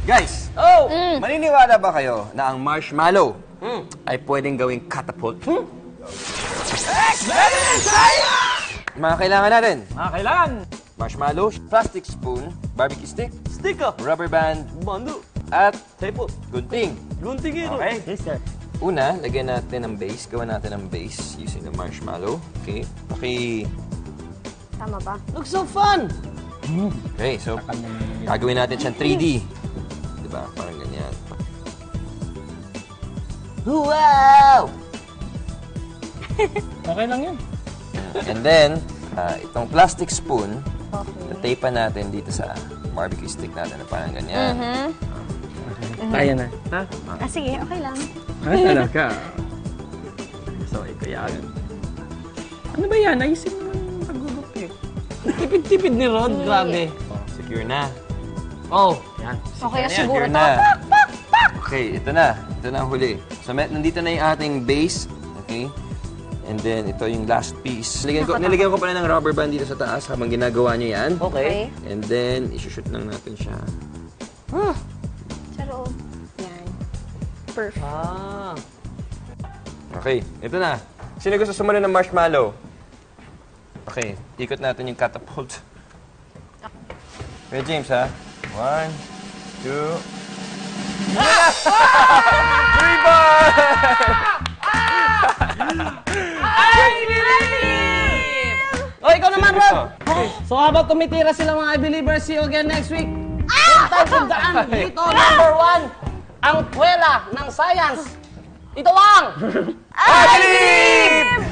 Guys, maniniwala ba kayo na ang marshmallow ay pwedeng gawing catapult? Mga kailangan natin. Kailangan. Marshmallow, plastic spoon, barbecue stick, Sticker. rubber band, Bando. at Tape. gunting. Gunting ito. Okay. Yes, sir. Una, lagyan natin ng base. Gawa natin ng base using the marshmallow. Okay. Tama ba? Looks so fun. Okay, so gagawin natin siyang 3D. Diba? Parang ganyan. Wow! Okay lang yun. And then, itong plastic spoon, Okay. tape natin dito sa barbecue stick natin na parang ganyan. Kaya na. Ha? Ah, sige, okay lang. Talaga. So, ito yan. Ano ba yan? Ayusin mo yung pag-gugupit. Tipid-tipid ni Rod. Grabe. Secure na. Oh. Yan. Okay na Ayan, siguro secure to. na. Pak, pak, pak! Okay, ito na. Ito na ang huli. So, nandito na yung ating base. Okay? And then, ito yung last piece. Nilagyan ko pala ng rubber band dito sa taas habang ginagawa nyo yan. Okay. And then, isushoot lang natin siya. Charo. Yan. Perfect. Ah. Okay, ito na. Sino gusto sumunod ng marshmallow? Okay, ikot natin yung catapult. Okay, James, ha? 1, 2... Three bars! Oh, ikaw naman, Rod. So habang tumitira sila mga I-Believers, see you again next week. Time to daan dito, number 1, ang kwela ng science. Ito ang I believe!